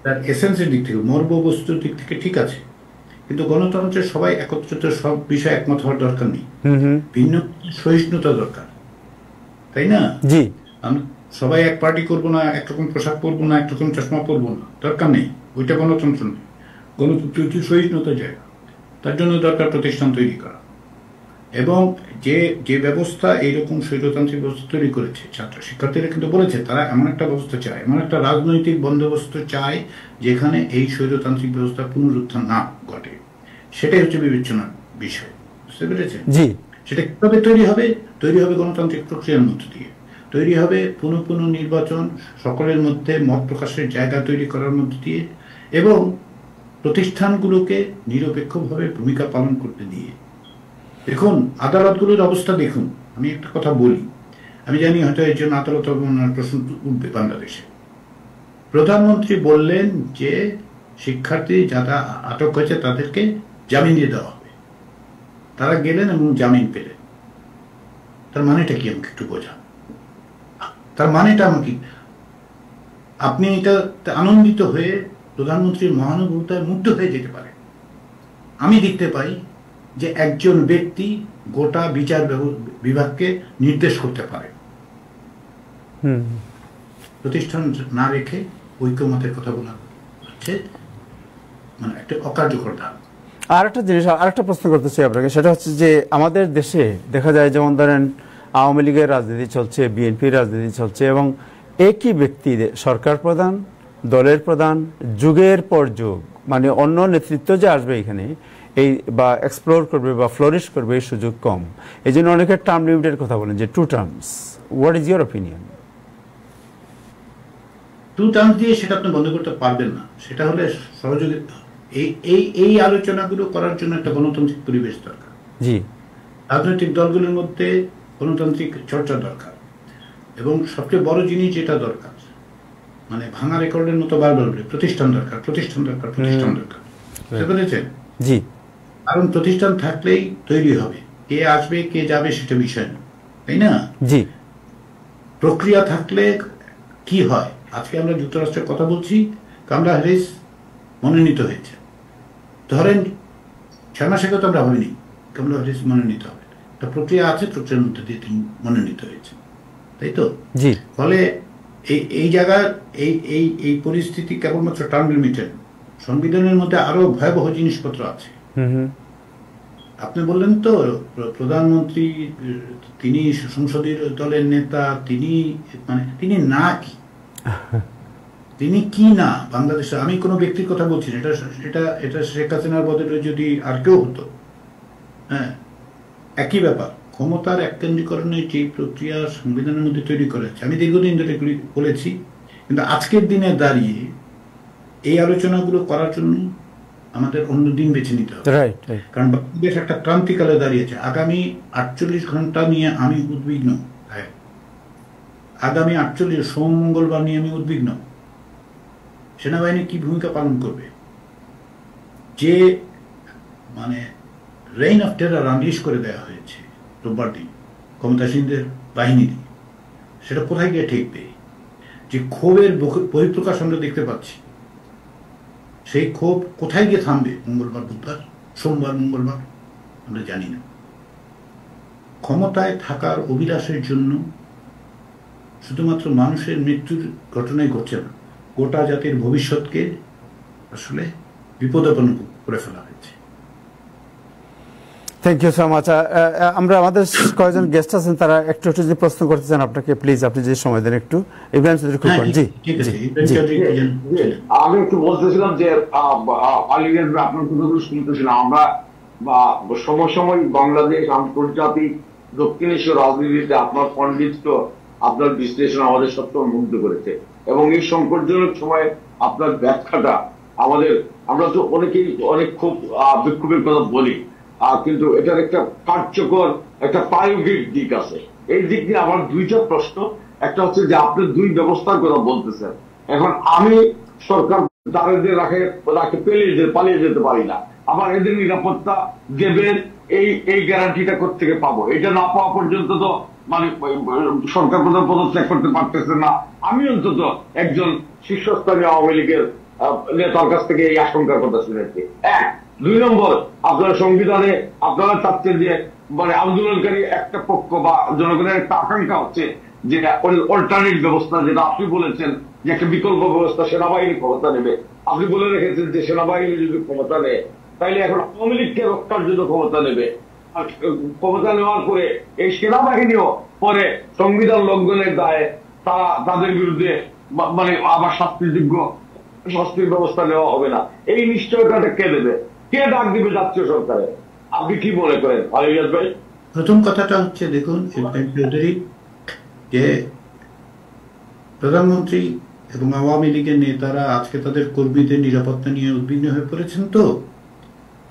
তার এসেন্সের দিক থেকে, মর্ম বস্তুর দিক থেকে ঠিক আছে, কিন্তু গণতন্ত্রের সবাই একত্রিত সব বিষয়ে একমত হওয়ার দরকার নেই। ভিন্ন সহিষ্ণুতা দরকার, তাই না? সবাই এক পার্টি করবো না, একরকম পোশাক পরবো না, একরকম চশমা পরবো না, দরকার নেই। ওইটা গণতন্ত্র নেই। গণতন্ত্র হচ্ছে সহিষ্ণুতা জায়গা। তার জন্য দরকার প্রতিষ্ঠান তৈরি করা। এবং যে ব্যবস্থা এইরকম স্বৈরতান্ত্রিক ব্যবস্থা তৈরি করেছে, ছাত্র শিক্ষার্থীরা কিন্তু বলেছে তারা এমন একটা ব্যবস্থা চায়, এমন একটা রাজনৈতিক বন্দোবস্ত চায় যেখানে এই স্বৈরতান্ত্রিক ব্যবস্থা পুনরুত্থান না ঘটে। সেটাই হচ্ছে বিবেচনার বিষয়। বুঝতে পেরেছেন? সেটা কিভাবে তৈরি হবে? তৈরি হবে গণতান্ত্রিক প্রক্রিয়ার মধ্য দিয়ে, তৈরি হবে পুনঃ নির্বাচন, সকলের মধ্যে মত প্রকাশের জায়গা তৈরি করার মধ্য দিয়ে, এবং প্রতিষ্ঠানগুলোকে নিরপেক্ষভাবে ভূমিকা পালন করতে দিয়ে। দেখুন, আদালতগুলোর অবস্থা দেখুন। আমি একটা কথা বলি, আমি জানি হয়তো এর জন্য আদালত অবমাননার প্রশ্ন উঠবে বাংলাদেশে। প্রধানমন্ত্রী বললেন যে শিক্ষার্থী যারা আটক হয়েছে তাদেরকে জামিন দিয়ে দেওয়া হবে। তারা গেলেন এবং জামিন পেলেন। তার মানেটা কি আমাকে একটু বোঝান। তার মানেটা আমাকে, আপনি এটা আনন্দিত হয়ে প্রধানমন্ত্রীর মহানুভবতায় মুগ্ধ হয়ে যেতে পারে। আমি দেখতে পাই যে একজন ব্যক্তি গোটা বিচার বিভাগকে নির্দেশ করতে পারে, প্রতিষ্ঠান না রেখে ঐক্যমতের কথা বলা হচ্ছে মানে একটা অকার্যকর ধাপ। আর একটা জিনিস, আর একটা প্রশ্ন করতে চাই আপনাকে, সেটা হচ্ছে যে আমাদের দেশে দেখা যায় যেমন ধরেন আওয়ামী লীগের রাজনীতি চলছে, বিএনপির রাজনীতি চলছে, এবং একই ব্যক্তি সরকার প্রধান, দলের প্রধান, যুগের পর যুগ, মানে অন্য নেতৃত্ব যে আসবে এখানে এই বা এক্সপ্লোর করবে বা ফ্লোরিশ করবে এই সুযোগ কম। এই জন্য অনেকে টার্ম লিমিটের কথা বলেন যে 2 terms. What is your opinion? 2 terms দিয়ে সেটা আপনি বন্ধ করতে পারবেন না। সেটা হলে সহযোগিতা, এই আলোচনাগুলো করার জন্য একটা গণতান্ত্রিক পরিবেশ দরকার। জি, রাজনৈতিক দলগুলোর মধ্যে গণতান্ত্রিক চর্চা দরকার, এবং সবচেয়ে বড় জিনিস যেটা দরকার, মানে ভাঙা রেকর্ডের মতো বারবার বলে প্রতিষ্ঠান দরকার, প্রতিষ্ঠান দরকার, প্রতিষ্ঠান দরকার। বুঝতে পেরেছেন? জি। কারণ প্রতিষ্ঠান থাকলেই তৈরি হবে, কে আসবে কে যাবে সেটা বিষয় না, তাই না? জি। প্রক্রিয়া থাকলে কি হয়? আজকে আমরা যুক্তরাষ্ট্রের কথা বলছি, কামলা হ্যারিস মনোনীত হয়েছে। ধরেন 6 মাস আগে তো আমরা ভাবিনি কামলা হ্যারিস মনোনীত হবে। একটা প্রক্রিয়া আছে, প্রক্রিয়ার মধ্যে দিয়ে তিনি মনোনীত হয়েছে, তাই তো? জি। ফলে এই জায়গার এই পরিস্থিতি কেবলমাত্র টার্ম লিমিটেড। সংবিধানের মধ্যে আরো ভয়াবহ জিনিসপত্র আছে। আপনি বললেন তো প্রধানমন্ত্রী তিনি সংসদীয় দলের নেতা, তিনি না কি, তিনি কি না বাংলাদেশে? আমি কোনো ব্যক্তির কথা বলছি না, এটা শেখ হাসিনার বদলে যদি আর কেউ হতো, হ্যাঁ একই ব্যাপার। ক্ষমতার এককেন্দ্রীকরণের যে প্রক্রিয়া সংবিধানের মধ্যে তৈরি করেছে, আমি দীর্ঘদিন ধরে বলেছি, কিন্তু আজকের দিনে দাঁড়িয়ে এই আলোচনাগুলো করার জন্য আমাদের অন্য দিন বেছে নিতে হবে। কারণ বাংলাদেশ একটা ক্রান্তিকালে দাঁড়িয়েছে। আগামী 48 ঘন্টা নিয়ে আমি উদ্বিগ্ন। আগামী 48 সোম মঙ্গলবার নিয়ে আমি উদ্বিগ্ন। সেনাবাহিনী কি ভূমিকা পালন করবে? যে মানে রেইন অফ টেরার আনলিশ করে দেওয়া হয়েছে রোববার দিন ক্ষমতাসীনদের বাহিনী দিয়ে, সেটা কোথায় গিয়ে ঠেকবে? যে ক্ষোভের বহিঃপ্রকাশ আমরা দেখতে পাচ্ছি, সেই ক্ষোভ কোথায় গিয়ে থামবে? মঙ্গলবার, বুধবার, সোমবার, মঙ্গলবার আমরা জানি না। ক্ষমতায় থাকার অভিলাষের জন্য শুধুমাত্র মানুষের মৃত্যুর ঘটনাই ঘটছে না, গোটা জাতির ভবিষ্যৎকে আসলে বিপদাপন্ন করে ফেলা হয়েছে। Thank you so much. আমরা আমাদের কয়েকজন গেস্ট আছেন, তারা একটু একটু যে প্রশ্ন করতে চান আপনাকে, প্লিজ আপনি যে সময় দেন একটু। ইব্রাহিম চৌধুরী খুব জি। আমি একটু বলতেছিলাম যে আপনার কথাগুলো শুনতেছিলাম আমরা, সময় বাংলাদেশ আন্তর্জাতিক দক্ষিণ এশীয় রাজনীতিতে আপনার পণ্ডিত, আপনার বিশ্লেষণ আমাদের সবসময় মুগ্ধ করেছে, এবং এই সংকটজনক সময়ে আপনার ব্যাখ্যাটা আমরা তো অনেক খুব বিক্ষোভের কথা বলি, কিন্তু এটার একটা কার্যকর একটা প্রায়োগিক দিক আছে। এই দিক নিয়ে আমার 2টা প্রশ্ন। একটা হচ্ছে যে আপনি 2 ব্যবস্থার কথা বলতেছেন। এখন আমি সরকার তাদের রাখে পালিয়ে যেতে পারি না, আবার এদের নিরাপত্তা দেবেন এই গ্যারান্টিটা কোত্থেকে পাবো? এটা না পাওয়া পর্যন্ত তো মানে সরকার প্রধান পদত্যাগ করতে পারতেছে না। আমি অন্তত একজন শীর্ষস্থানীয় আওয়ামী লীগের নেতার কাছ থেকে এই আশঙ্কার কথা শুনেছি। 2 নম্বর, আপনারা সংবিধানে আপনারা চাচ্ছেন যে মানে আন্দোলনকারী একটা পক্ষ বা জনগণের একটা আকাঙ্ক্ষা হচ্ছে যে অল্টারনেট ব্যবস্থা, যেটা আপনি বলেছেন যে একটা বিকল্প ব্যবস্থা, সেনাবাহিনী ক্ষমতা নেবে। আপনি বলে রেখেছেন যে সেনাবাহিনী যদি ক্ষমতা নেয় তাইলে এখন আওয়ামী লীগকে রক্ষার জন্য ক্ষমতা নেবে। আর ক্ষমতা নেওয়ার পরে এই সেনাবাহিনীও পরে সংবিধান লঙ্ঘনের দায়ে তাদের বিরুদ্ধে মানে আবার শাস্তির ব্যবস্থা নেওয়া হবে না। এই নিশ্চয়তাটা কে দেবে? কে ডাক দিবে জাতীয় সরকারে? আপনি কি মনে করেন আলিয়াস ভাই? প্রথম কথাটা হচ্ছে, দেখুন ইব্রাহিম চৌধুরী, যে প্রধানমন্ত্রী এবং আওয়ামী লীগের নেতারা আজকে তাদের কর্মীদের নিরাপত্তা নিয়ে উদ্বিগ্ন হয়ে পড়েছেন, তো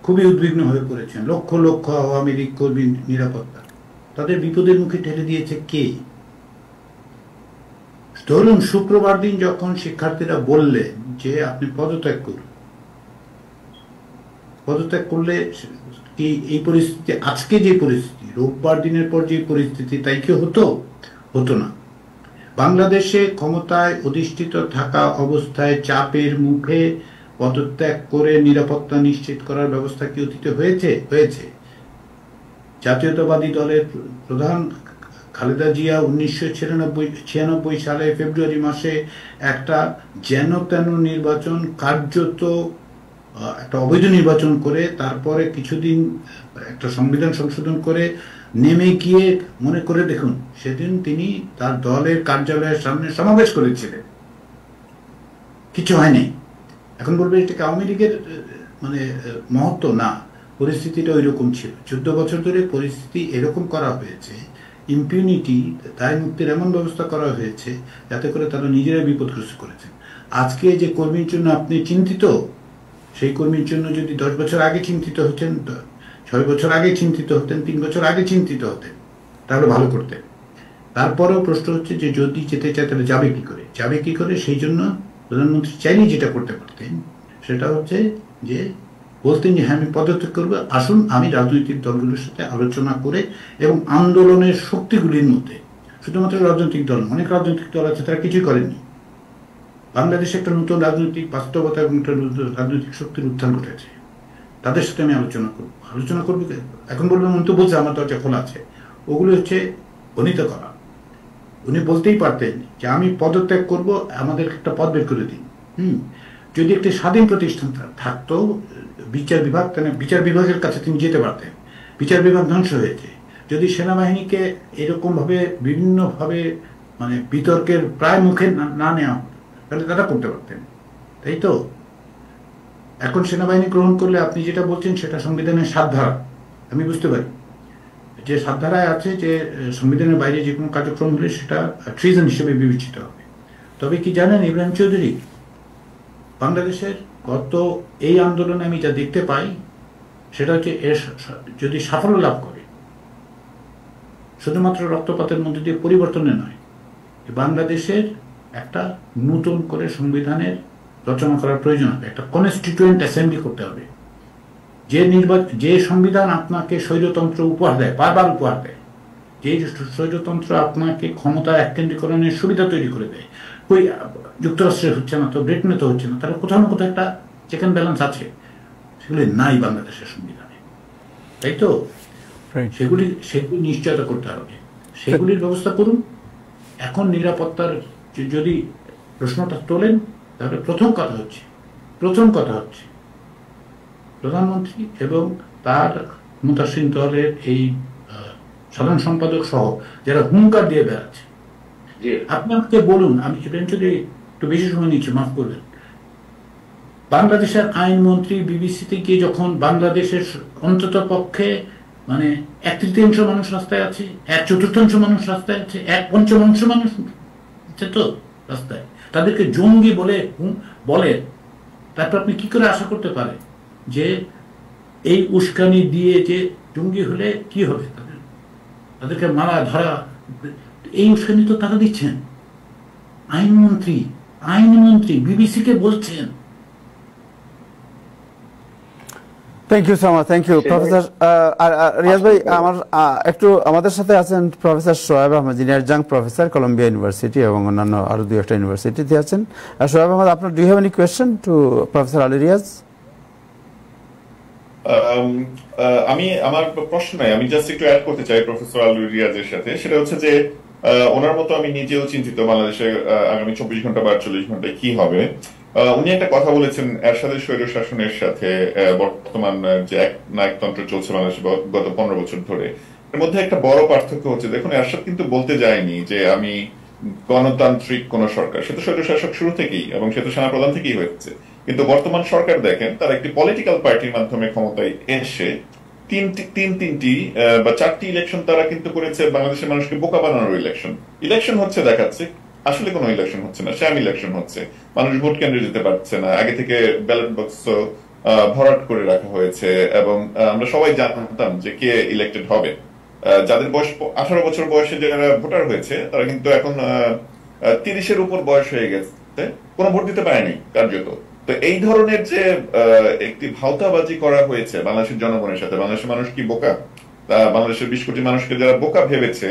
খুবই উদ্বিগ্ন হয়ে পড়েছেন। লক্ষ লক্ষ আওয়ামী লীগ কর্মীর নিরাপত্তা তাদের বিপদের মুখে ঠেলে দিয়েছে কে? ধরুন শুক্রবার দিন যখন শিক্ষার্থীরা বললেন যে আপনি পদত্যাগ করুন, পদত্যাগ করলে কি এই পরিস্থিতি, আজকে যে পরিস্থিতি, রোববার দিনের পর যে পরিস্থিতি, তাই কি হতো? হতো না। বাংলাদেশে ক্ষমতায় অধিষ্ঠিত থাকা অবস্থায় চাপের মুখে পদত্যাগ করে নিরাপত্তা নিশ্চিত করার ব্যবস্থা কি অতীতে হয়েছে? হয়েছে। জাতীয়তাবাদী দলের প্রধান খালেদা জিয়া 1996 সালে ফেব্রুয়ারি মাসে একটা যেন তেন নির্বাচন, কার্যত একটা অবৈধ নির্বাচন করে তারপরে কিছুদিন একটা সংবিধান সংশোধন করে নেমে গিয়ে, মনে করে দেখুন, সেদিন তিনি তার দলের কার্যালয়ের সামনে সমাবেশ করেছিলেন, কিছু হয়নি। এখন বলবে এটাকে আওয়ামী লীগের মানে মহত্ব? না, পরিস্থিতিটা ওই রকম ছিল। 14 বছর ধরে পরিস্থিতি এরকম করা হয়েছে, ইম্পিউনিটি, দায় মুক্তির এমন ব্যবস্থা করা হয়েছে যাতে করে তারা নিজেরাই বিপদগ্রস্ত করেছেন। আজকে যে কর্মীর জন্য আপনি চিন্তিত, সেই কর্মীর জন্য যদি 10 বছর আগে চিন্তিত হতেন, 6 বছর আগে চিন্তিত হতেন, 3 বছর আগে চিন্তিত হতেন, তাহলে ভালো করতেন। তারপরেও প্রশ্ন হচ্ছে যে যদি যেতে চায় তাহলে যাবে কি করে? যাবে কি করে? সেই জন্য প্রধানমন্ত্রী চাইলেই যেটা করতে পারতেন সেটা হচ্ছে যে বলতেন যে হ্যাঁ আমি পদত্যাগ করবো, আসুন আমি রাজনৈতিক দলগুলোর সাথে আলোচনা করে এবং আন্দোলনের শক্তিগুলির মধ্যে, শুধুমাত্র রাজনৈতিক দল, অনেক রাজনৈতিক দল আছে তারা কিছুই করেননি। বাংলাদেশে একটা নতুন রাজনৈতিক বাস্তবতা এবং একটা রাজনৈতিক শক্তির উত্থান ঘটেছে, তাদের সাথে আমি আলোচনা করবো। আলোচনা করবো এখন বলবেন উনি তো বলছে আমার দরজা খোলা আছে, ওগুলো হচ্ছে বনিত করা। উনি বলতেই পারতেন যে আমি পদত্যাগ করব, আমাদের একটা পদ বের করে দিন। যদি একটি স্বাধীন প্রতিষ্ঠান থাকতো বিচার বিভাগ, তাহলে বিচার বিভাগের কাছে তিনি যেতে পারতেন। বিচার বিভাগ ধ্বংস হয়েছে। যদি সেনাবাহিনীকে এরকম ভাবে বিভিন্নভাবে মানে বিতর্কের প্রায় মুখে না নেওয়া হতো তাহলে তারা করতে পারতেন, তাই তো? এখন সেনাবাহিনী গ্রহণ করলে আপনি যেটা বলছেন সেটা সংবিধানের 7 ধারা, আমি বুঝতে পারি যে 7 ধারায় আছে যে সংবিধানের বাইরে যে কোনো কার্যক্রম হলে সেটা ট্রিজন হিসেবে বিবেচিত হবে। তবে কি জানেন ইব্রাহিম চৌধুরী, বাংলাদেশের গত এই আন্দোলনে আমি যা দেখতে পাই সেটা হচ্ছে এর যদি সাফল্য লাভ করে, শুধুমাত্র রক্তপাতের মধ্যে দিয়ে পরিবর্তনে নয়, বাংলাদেশের একটা নতুন করে সংবিধানের রচনা করার প্রয়োজন হবে, একটা কনস্টিটিউয়েন্ট অ্যাসেম্বলি করতে হবে। যে সংবিধান আপনাকে স্বৈরতন্ত্র উপহার দেয়, বারবার উপহার দেয়, যে স্বৈরতন্ত্র আপনাকে ক্ষমতা এককেন্দ্রীকরণের সুবিধা তৈরি করে দেয়, ওই যুক্তরাষ্ট্রে হচ্ছে না তো, ব্রিটেনে তো হচ্ছে না, তারা কোথাও না কোথাও একটা চেক অ্যান্ড ব্যালেন্স আছে, সেগুলি নাই বাংলাদেশের সংবিধানে, তাই তো? সেগুলি নিশ্চয়তা করতে হবে, সেগুলির ব্যবস্থা করুন। এখন নিরাপত্তার যদি প্রশ্নটা তোলেন তাহলে প্রথম কথা হচ্ছে প্রধানমন্ত্রী এবং তার ক্ষমতাসীন দলের এই সাধারণ সম্পাদক সহ যারা হুঙ্কার দিয়ে বেড়াচ্ছে, আপনি আমাকে বলুন, আমি যদি একটু বেশি সময় নিচ্ছি মাফ করবেন, বাংলাদেশের আইনমন্ত্রী বিবিসিতে গিয়ে যখন বাংলাদেশের অন্তত পক্ষে মানে 1/3 মানুষ রাস্তায় আছে, 1/4 মানুষ রাস্তায় আছে, 1/5 মানুষ আছে তো রাস্তায়, তাদেরকে জঙ্গি বলে তারপর আপনি কি করে আশা করতে পারেন যে এই উস্কানি দিয়ে যে জঙ্গি হলে কি হবে, তাদেরকে মারা ধরা, এই উস্কানি তো তারা দিচ্ছেন। আইনমন্ত্রী বিবিসিকে বলছেন। Thank you so much, thank you professor Riaz ভাই। আমার একটু আমাদের সাথে আছেন প্রফেসর শোয়েব আহমেদ, যিনি জাং প্রফেসর কলম্বিয়া ইউনিভার্সিটি এবং অন্যান্য আরো 2-1টা ইউনিভার্সিটিতে আছেন। শোয়েব আহমেদ, আপনার do you have any question to professor Ali Riaz? আমার প্রশ্ন নাই, আমি জাস্ট একটু অ্যাড করতে চাই প্রফেসর আলী রিয়াজের সাথে। সেটা হচ্ছে যে ওনার মতো আমি নিজেও চিন্তিত বাংলাদেশে আগামী 24 ঘন্টা বা 48 ঘন্টায় কি হবে। উনি একটা কথা বলেছেন এরশাদের স্বৈর শাসনের সাথে বর্তমান যে নায়কতন্ত্র চলছে বাংলাদেশে গত 15 বছর ধরে, এর মধ্যে একটা বড় পার্থক্য হচ্ছে, দেখুন এরশাদ কিন্তু বলতে যায়নি যে আমি গণতান্ত্রিক কোন সরকার, সে তো স্বৈর শাসক শুরু থেকেই এবং সে তো সেনাপ্রধান থেকেই হয়েছে। কিন্তু বর্তমান সরকার দেখেন তারা একটি পলিটিক্যাল পার্টির মাধ্যমে ক্ষমতায় এসে তিনটি বা 4টি ইলেকশন তারা কিন্তু করেছে বাংলাদেশের মানুষকে বোকা বানানোর ইলেকশন হচ্ছে, দেখাচ্ছে আসলে কোনো ইলেকশন হচ্ছে না, শ্যাম ইলেকশন হচ্ছে। মানুষ ভোট কেন্দ্রে যেতে পারছে না, আগে থেকে ব্যালট বক্স ভরাট করে রাখা হয়েছে এবং আমরা সবাই জানতাম যে কে ইলেক্টেড হবে। যাদের বয়স 18 বছর বয়সে যারা ভোটার হয়েছে তারা কিন্তু এখন 30-এর উপর বয়স হয়ে গেছে, কোনো ভোট দিতে পারেনি কার্যত। তো এই ধরনের যে একটি ভাওতাবাজি করা হয়েছে বাংলাদেশের জনগণের সাথে, বাংলাদেশের মানুষ কি বোকা? বাংলাদেশের 20 কোটি মানুষকে যারা বোকা ভেবেছে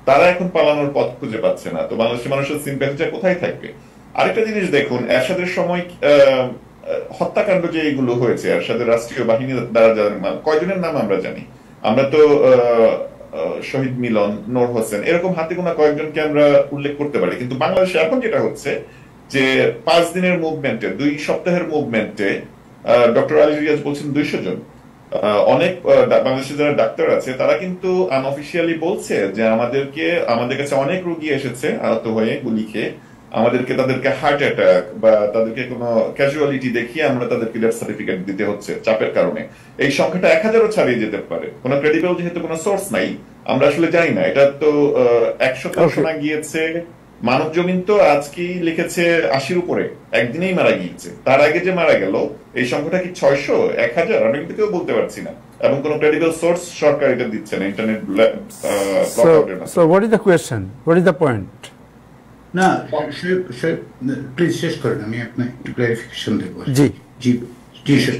তারা এখন পালানোর পথ খুঁজে পাচ্ছে না। তো বাংলাদেশের মানুষের সিম্প্যাথিটা কোথায় থাকবে? আরেকটা জিনিস দেখুন, এরশাদের সময় হত্যাকাণ্ড যে এগুলো হয়েছে, এরশাদের রাষ্ট্রীয় বাহিনী দ্বারা কয়জনের নাম আমরা জানি? আমরা তো শহীদ মিলন, নূর হোসেন, এরকম হাতে গোনা কয়েকজনকে আমরা উল্লেখ করতে পারি। কিন্তু বাংলাদেশে এখন যেটা হচ্ছে যে 5 দিনের মুভমেন্টে, 2 সপ্তাহের মুভমেন্টে ডক্টর আলী রিয়াজ বলছেন 200 জন। অনেক বাংলাদেশে যারা ডাক্তার আছে তারা কিন্তু আনঅফিসিয়ালি বলছে যে আমাদের কাছে অনেক রোগী এসেছে আহত হয়ে, গুলি খেয়ে, তাদেরকে হার্ট অ্যাটাক বা তাদেরকে কোনো ক্যাজুয়ালিটি দেখিয়ে আমরা তাদেরকে ডেথ সার্টিফিকেট দিতে হচ্ছে চাপের কারণে। এই সংখ্যাটা 1000ও ছাড়িয়ে যেতে পারে। কোনো ক্রেডিবল যেহেতু কোনো সোর্স নাই, আমরা আসলে জানি না। এটা তো 100 শোনা গিয়েছে। মানব জমিন তো আজকেই লিখেছে 80-র উপরে একদিনেই মারা গিয়েছে। তার আগে যে মারা গেল এই সংখ্যাটা কি 600, 1000, আমরা কিন্তু কেউ বলতে পারছি না, এবং কোনো ক্রেডিবল সোর্স সরকার এটা দিচ্ছে না। Internet So what is the question? What is the point? না, প্লিজ শেষ করেন, আমি আপনাকে একটু ক্লারিফিকেশন দেব। জি জি জি শেষ।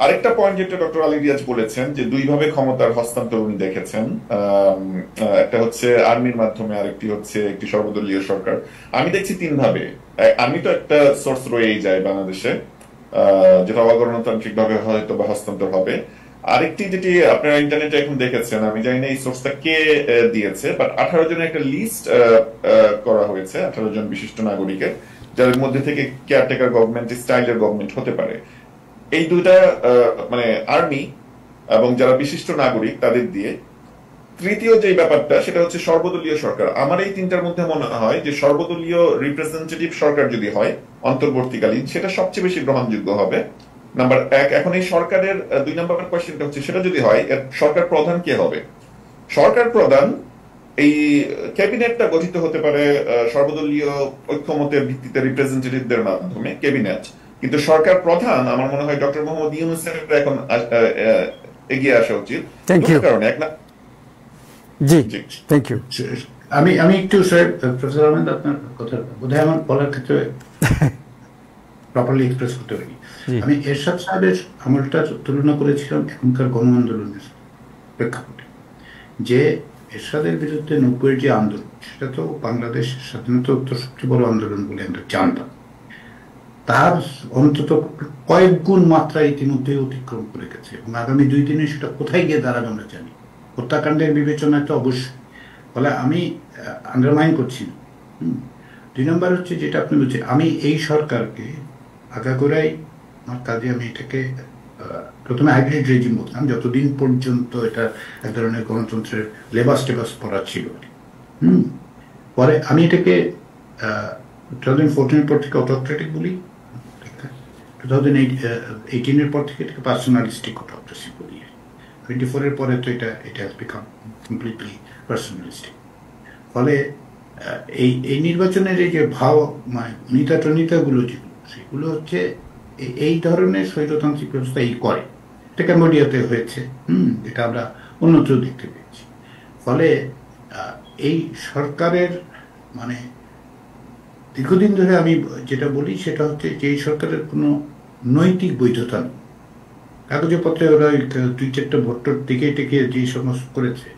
আরেকটা পয়েন্ট যেটা ডক্টর আলী রিয়াজ বলেছেন যে 2 ভাবে ক্ষমতার হস্তান্তর উনি দেখেছেন। একটা হচ্ছে আর্মির মাধ্যমে, আরেকটি হচ্ছে একটি সর্বদলীয় সরকার। আমি দেখছি 3 ভাবে। আর্মি তো একটা সোর্স রয়েই যায় বাংলাদেশে, যেটা অগণতান্ত্রিক ভাবে হয়তো বা হস্তান্তর হবে। আরেকটি যেটি আপনারা ইন্টারনেটে এখন দেখেছেন, আমি জানি না এই সোর্সটা কে দিয়েছে, বাট 18 জনের একটা লিস্ট করা হয়েছে, 18 জন বিশিষ্ট নাগরিকের, যাদের মধ্যে থেকে কেয়ারটেকার গভর্নমেন্ট, স্টাইলের গভর্নমেন্ট হতে পারে। এই দুইটা মানে আর্মি এবং যারা বিশিষ্ট নাগরিক তাদের দিয়ে। তৃতীয় যে ব্যাপারটা সেটা হচ্ছে সর্বদলীয় সরকার। আমার এই 3টার মধ্যে মনে হয় যে সর্বদলীয় রিপ্রেজেন্টেটিভ সরকার যদি হয় অন্তর্বর্তীকালীন, সেটা সবচেয়ে বেশি গ্রহণযোগ্য হবে। নাম্বার 1। এখন এই সরকারের 2 নম্বর কোয়েশ্চেনটা হচ্ছে, সেটা যদি হয় সরকার প্রধান কে হবে? সরকার প্রধান, এই ক্যাবিনেটটা গঠিত হতে পারে সর্বদলীয় ঐক্যমতের ভিত্তিতে রিপ্রেজেন্টেটিভদের মাধ্যমে, ক্যাবিনেট। কিন্তু সরকার প্রধান আমার মনে হয় ডক্টর মোহাম্মদ ইউনূসের এখন এগিয়ে আসা উচিত। কারণ আমি একটু স্যার প্রফেসর আহমেদ আপনার কথা বোধহয় আমার বলার ক্ষেত্রে প্রপারলি এক্সপ্রেস করতে পারি। আমি এরশাদ সাহেবের আমলটা তুলনা করেছিলাম এখনকার গণ আন্দোলনের প্রেক্ষাপটে, যে এরশাদের বিরুদ্ধে 90-এর যে আন্দোলন, সেটা তো বাংলাদেশের স্বাধীনতা উত্তর সবচেয়ে বড় আন্দোলন বলে আমরা জানতাম। তার অন্তত কয়েক গুণ মাত্রা ইতিমধ্যে অতিক্রম করে গেছে, এবং আগামী 2 দিনে সেটা কোথায় গিয়ে দাঁড়াবে আমরা জানি। হত্যাকাণ্ডের বিবেচনায় তো অবশ্যই, ফলে আমি আন্ডারমাইন করছি না। 2 নম্বর হচ্ছে যেটা আপনি বলছেন, আমি এই সরকারকে আগাগোড়াই আমার কাজে আমি এটাকে প্রথমে হাইব্রিড রেজিম বলতাম, যতদিন পর্যন্ত এটা এক ধরনের গণতন্ত্রের লেবাস টেবাস পড়া ছিল। পরে আমি এটাকে 2014-এর পর থেকে অটোক্রেটিক বলি, 2018-এর পর থেকে এটাকে পার্সোনালিস্টিক অটোক্রেসি বলি, 24-এর পরে তো এটা হ্যাজ বিকাম কমপ্লিটলি পার্সোনালিস্টিক। ফলে এই নির্বাচনের এই যে ভাব, মানে নেতা টনিতাগুলো যেগুলো, সেগুলো হচ্ছে এই ধরনের স্বৈরতান্ত্রিক ব্যবস্থা এই করে। এটা ক্যাম্বোডিয়াতে হয়েছে, এটা আমরা অন্যত্র দেখতে পেয়েছি। ফলে এই সরকারের মানে দীর্ঘদিন ধরে আমি যেটা বলি সেটা হচ্ছে যে এই সরকারের কোনো নৈতিক বৈধতা নেই। কাগজে পত্রে ওরা 2-4টা ভোটর টিকে যে সমস্ত করেছে,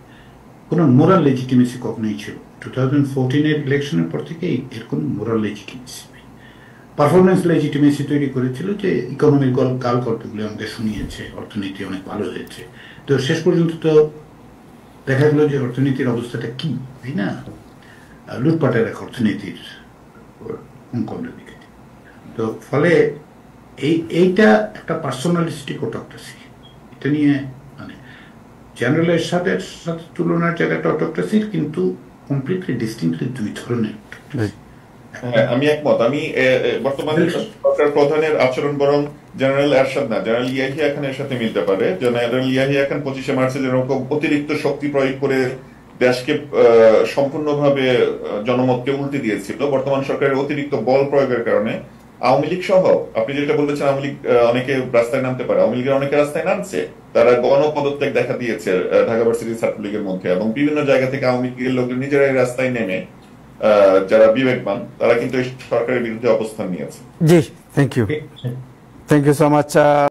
কোনো মোরাল লেজিটিমেসি কখনোই ছিল। 2014-এর ইলেকশনের পর থেকেই এর কোনো মোরাল লেজিটিমেসি নেই। পারফরমেন্স লেজিটিমেসি তৈরি করেছিল, যে ইকোনমির গল্পগুলো আমাদের শুনিয়েছে, অর্থনীতি অনেক ভালো হয়েছে। তো শেষ পর্যন্ত তো দেখা গেল যে অর্থনীতির অবস্থাটা কি, তাই না? লুটপাটের এক অর্থনীতির অঙ্কনের দিকে। তো ফলে এইটা একটা পার্সোনালিস্টিক অটোক্রেসি। এটা নিয়ে মানে জেনারেল এরশাদের সাথে তুলনার জায়গাটা অটোক্রেসির, কিন্তু কমপ্লিটলি ডিস্টিংক্টলি 2 ধরনের। আমি একমত। আমি বর্তমানে সরকার প্রধানের আচরণ বরং জেনারেল এরশাদ না, জেনারেল ইয়াহিয়া খানের সাথে মিলতে পারে। জেনারেল ইয়াহিয়া খান 25শে মার্চে যেরকম অতিরিক্ত শক্তি প্রয়োগ করে দেশকে সম্পূর্ণভাবে জনমতকে উল্টে দিয়েছিল, বর্তমান সরকারের অতিরিক্ত বল প্রয়োগের কারণে আওয়ামী লীগ সহ, আপনি যেটা বলেছেন আওয়ামী লীগ অনেকে রাস্তায় নামতে পারে, আওয়ামী লীগের অনেকে রাস্তায় নামছে, তারা গণপদত্যাগ দেখা দিয়েছে ঢাকা ভার্সিটি ছাত্রলীগের মধ্যে, এবং বিভিন্ন জায়গা থেকে আওয়ামী লীগের লোকজন নিজেরাই রাস্তায় নেমে যারা বিবেকবান তারা কিন্তু এই সরকারের বিরুদ্ধে অবস্থান নিয়েছে। জি, থ্যাংক ইউ সো মাচ।